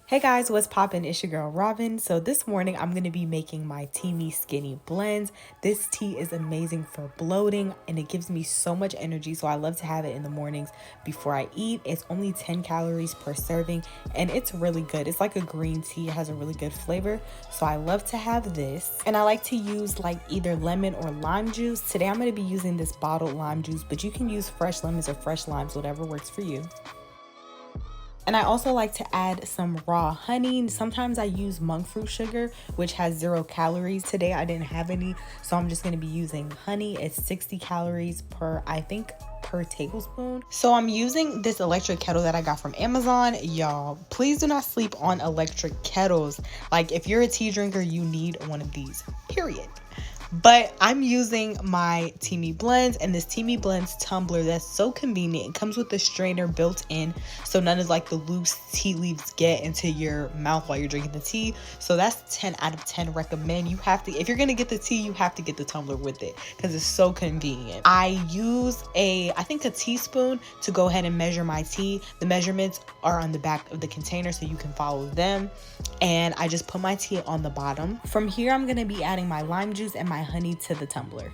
Hey guys, what's poppin'? It's your girl Robin. So this morning I'm going to be making my TEAMI skinny blends. This tea is amazing for bloating and it gives me so much energy, so I love to have it in the mornings before I eat. It's only 10 calories per serving and it's really good. It's like a green tea. It has a really good flavor, so I love to have this. And I like to use like either lemon or lime juice. Today I'm going to be using this bottled lime juice, but you can use fresh lemons or fresh limes, whatever works for you. And I also like to add some raw honey. Sometimes I use monk fruit sugar, which has 0 calories. Today I didn't have any, so I'm just gonna be using honey. It's 60 calories per tablespoon. So I'm using this electric kettle that I got from Amazon. Y'all, please do not sleep on electric kettles. Like, if you're a tea drinker, you need one of these, period. But I'm using my TEAMI blends and this TEAMI blends tumbler that's so convenient. It comes with a strainer built in, so none of like the loose tea leaves get into your mouth while you're drinking the tea. So that's 10 out of 10 recommend. You have to, if you're gonna get the tea, you have to get the tumbler with it because it's so convenient. I use I think a teaspoon to go ahead and measure my tea. The measurements are on the back of the container so you can follow them. And I just put my tea on the bottom. From here, I'm gonna be adding my lime juice and my honey to the tumbler.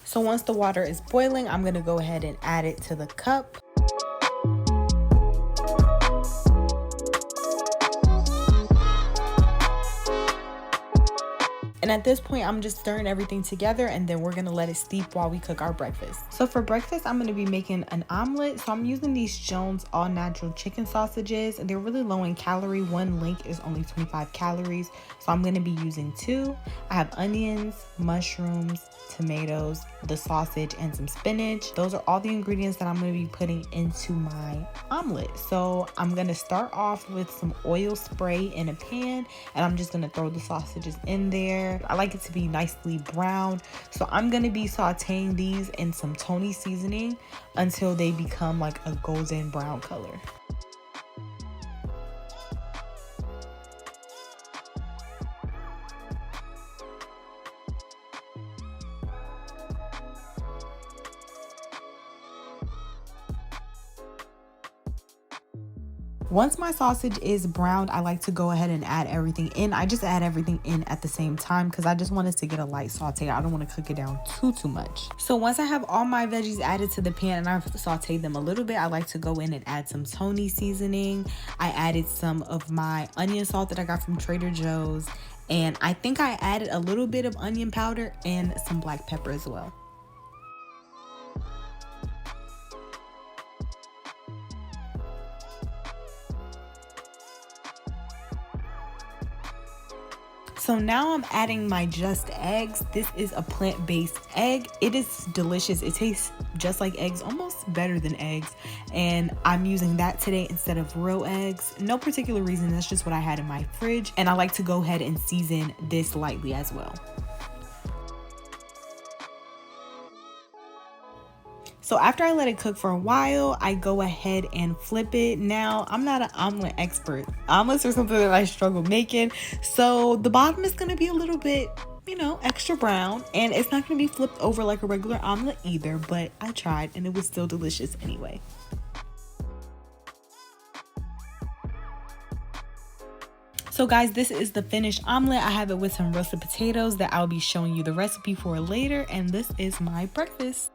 So once the water is boiling, I'm gonna go ahead and add it to the cup. And at this point, I'm just stirring everything together and then we're gonna let it steep while we cook our breakfast. So for breakfast, I'm gonna be making an omelet. So I'm using these Jones all natural chicken sausages and they're really low in calorie. One link is only 25 calories. So I'm gonna be using 2. I have onions, mushrooms, tomatoes, the sausage, and some spinach. Those are all the ingredients that I'm gonna be putting into my omelet. So I'm gonna start off with some oil spray in a pan and I'm just gonna throw the sausages in there. I like it to be nicely browned. So I'm gonna be sauteing these in some Tony seasoning until they become like a golden brown color. Once my sausage is browned, I like to go ahead and add everything in. I just add everything in at the same time because I just want it to get a light saute. I don't want to cook it down too much. So once I have all my veggies added to the pan and I've sauteed them a little bit, I like to go in and add some Tony seasoning. I added some of my onion salt that I got from Trader Joe's. And I think I added a little bit of onion powder and some black pepper as well. So now I'm adding my Just eggs. This is a plant-based egg. It is delicious. It tastes just like eggs, almost better than eggs. And I'm using that today instead of real eggs. No particular reason, that's just what I had in my fridge. And I like to go ahead and season this lightly as well. So after I let it cook for a while, I go ahead and flip it. Now, I'm not an omelet expert. Omelets are something that I struggle making. So the bottom is going to be a little bit, extra brown. And it's not going to be flipped over like a regular omelet either. But I tried and it was still delicious anyway. So guys, this is the finished omelet. I have it with some roasted potatoes that I'll be showing you the recipe for later. And this is my breakfast.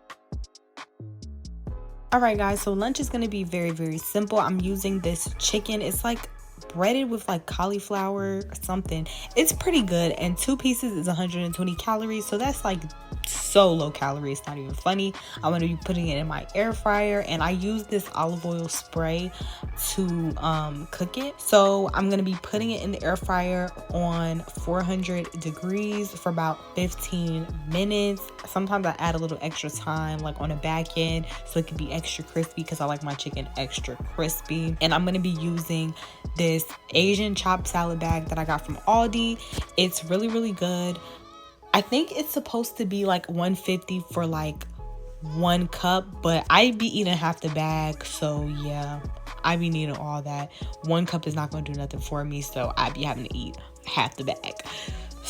All right, guys, so lunch is going to be very simple. I'm using this chicken. It's like breaded with like cauliflower or something. It's pretty good, and 2 pieces is 120 calories, so that's like so low calorie, it's not even funny. I'm going to be putting it in my air fryer, and I use this olive oil spray to cook it. So I'm going to be putting it in the air fryer on 400 degrees for about 15 minutes. Sometimes I add a little extra time like on the back end so it can be extra crispy because I like my chicken extra crispy. And I'm going to be using this Asian chopped salad bag that I got from Aldi. It's really good. I think it's supposed to be like $150 for like 1 cup, but I be eating half the bag, so yeah, I be needing all that. 1 cup is not going to do nothing for me, so I be having to eat half the bag.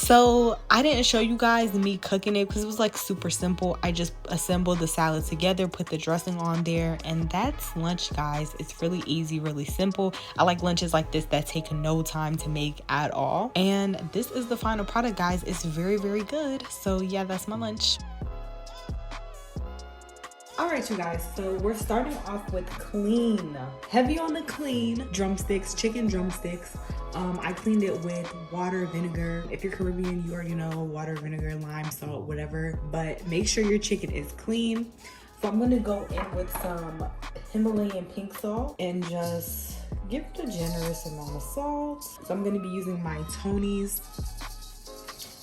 So I didn't show you guys me cooking it because it was like super simple. I just assembled the salad together, put the dressing on there, and that's lunch, guys. It's really easy, really simple. I like lunches like this that take no time to make at all. And this is the final product, guys. It's very, very good. So yeah, that's my lunch. All right, you guys, so we're starting off with clean, heavy on the clean drumsticks, chicken drumsticks. I cleaned it with water, vinegar. If you're Caribbean, you already know water, vinegar, lime, salt, whatever, but make sure your chicken is clean. So I'm gonna go in with some Himalayan pink salt and just give it a generous amount of salt. So I'm gonna be using my Tony's.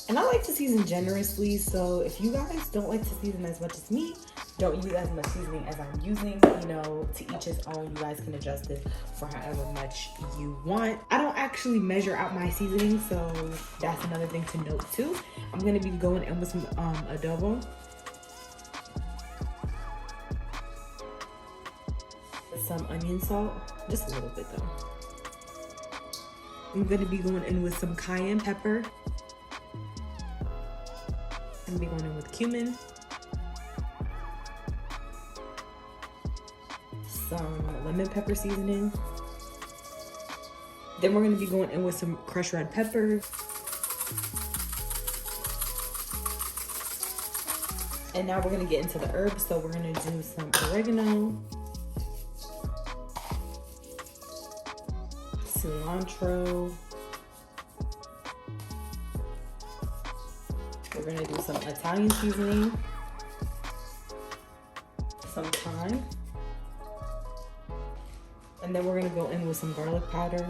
And I like to season generously, so if you guys don't like to season as much as me, don't use as much seasoning as I'm using. You know, to each his own. You guys can adjust it for however much you want. I don't actually measure out my seasoning, so that's another thing to note too. I'm gonna be going in with some adobo. Some onion salt, just a little bit though. I'm gonna be going in with some cayenne pepper. I'm gonna be going in with cumin. Some lemon pepper seasoning. Then we're gonna be going in with some crushed red pepper. And now we're gonna get into the herbs. So we're gonna do some oregano, cilantro. We're gonna do some Italian seasoning, some thyme. And then we're gonna go in with some garlic powder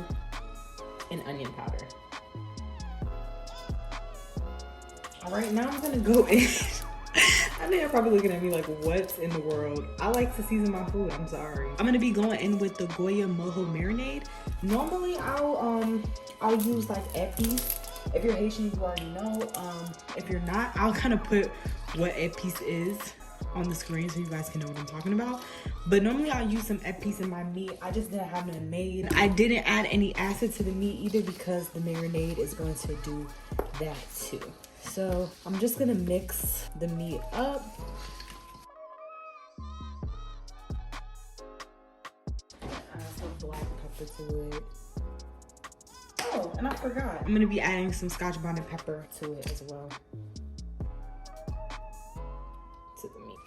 and onion powder. All right, now I'm gonna go in. I know you're probably looking at me like, what in the world? I like to season my food, I'm sorry. I'm gonna be going in with the Goya mojo marinade. Normally I'll use like epis. If you're Haitian, you already know. If you're not, I'll kind of put what epis is on the screen so you guys can know what I'm talking about. But normally I'll use some epis in my meat. I just didn't have it made. I didn't add any acid to the meat either because the marinade is going to do that too. So I'm just gonna mix the meat up. Add some black pepper to it. Oh, and I forgot. I'm gonna be adding some Scotch bonnet pepper to it as well. To the meat.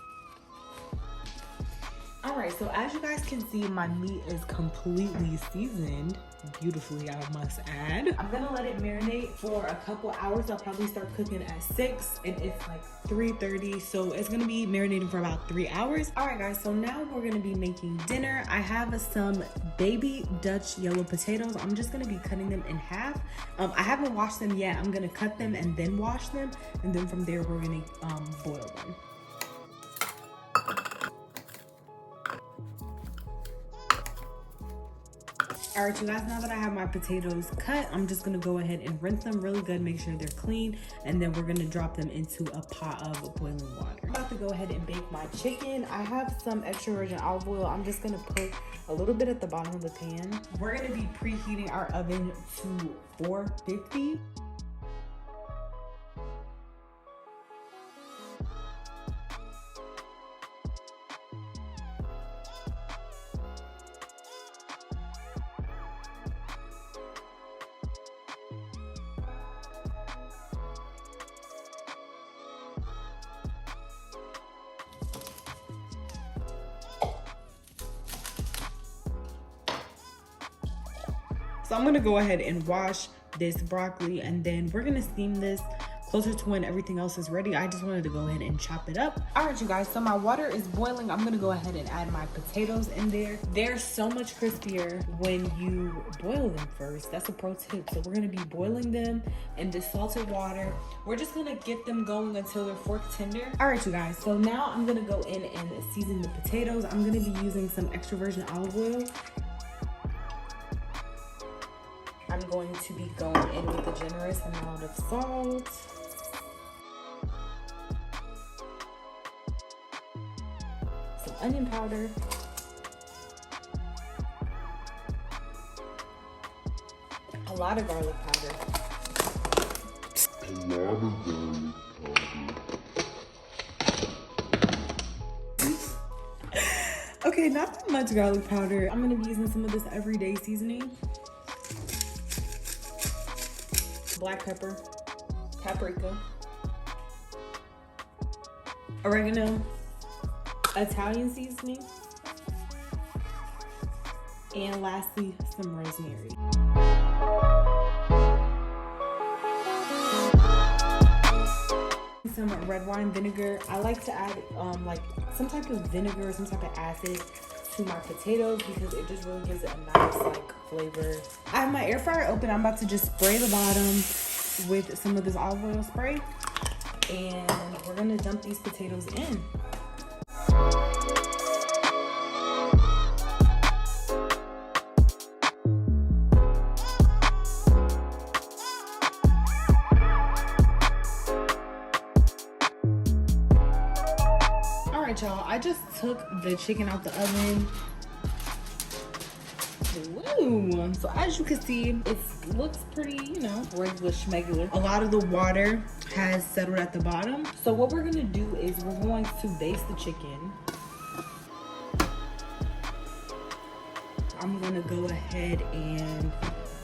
All right, so as you guys can see, my meat is completely seasoned beautifully, I must add. I'm gonna let it marinate for a couple hours. I'll probably start cooking at 6 and it's like 3:30, so it's gonna be marinating for about 3 hours. All right, guys, so now we're gonna be making dinner. I have some baby Dutch yellow potatoes. I'm just gonna be cutting them in half. I haven't washed them yet. I'm gonna cut them and then wash them, and then from there we're gonna boil them. All right, you guys, now that I have my potatoes cut, I'm just gonna go ahead and rinse them really good, make sure they're clean, and then we're gonna drop them into a pot of boiling water. I'm about to go ahead and bake my chicken. I have some extra virgin olive oil. I'm just gonna put a little bit at the bottom of the pan. We're gonna be preheating our oven to 450. So I'm gonna go ahead and wash this broccoli, and then we're gonna steam this closer to when everything else is ready. I just wanted to go ahead and chop it up. All right, you guys, so my water is boiling. I'm gonna go ahead and add my potatoes in there. They're so much crispier when you boil them first. That's a pro tip. So we're gonna be boiling them in this salted water. We're just gonna get them going until they're fork tender. All right, you guys, so now I'm gonna go in and season the potatoes. I'm gonna be using some extra virgin olive oil. I'm going to be going in with a generous amount of salt. Some onion powder. A lot of garlic powder. not that much garlic powder. I'm gonna be using some of this everyday seasoning. Black pepper, paprika, oregano, Italian seasoning, and lastly, some rosemary. Some red wine vinegar. I like to add like some type of vinegar or some type of acid to my potatoes because it just really gives it a nice like flavor. I have my air fryer open. I'm about to just spray the bottom with some of this olive oil spray, and we're gonna dump these potatoes in. Y'all, I just took the chicken out the oven. Woo. So as you can see, it looks pretty, you know, regular schmegular. A lot of the water has settled at the bottom. So what we're gonna do is we're going to baste the chicken. I'm gonna go ahead and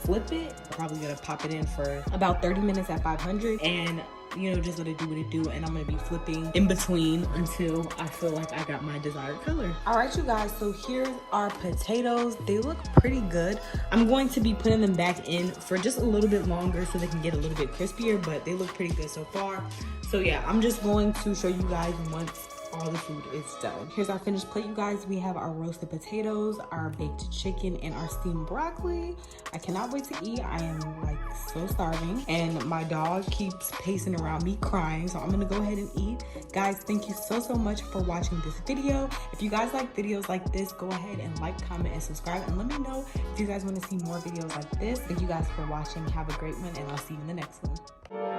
flip it. Probably gonna pop it in for about 30 minutes at 500 and you know, just let it do what it do, and I'm gonna be flipping in between until I feel like I got my desired color. All right, you guys, so here's our potatoes. They look pretty good. I'm going to be putting them back in for just a little bit longer so they can get a little bit crispier, but they look pretty good so far. So yeah, I'm just going to show you guys once all the food is done. Here's our finished plate, you guys. We have our roasted potatoes, our baked chicken, and our steamed broccoli. I cannot wait to eat. I am like so starving, and my dog keeps pacing around me crying, so I'm gonna go ahead and eat. Guys, thank you so much for watching this video. If you guys like videos like this, go ahead and like, comment, and subscribe, and let me know if you guys want to see more videos like this. Thank you guys for watching. Have a great one, and I'll see you in the next one.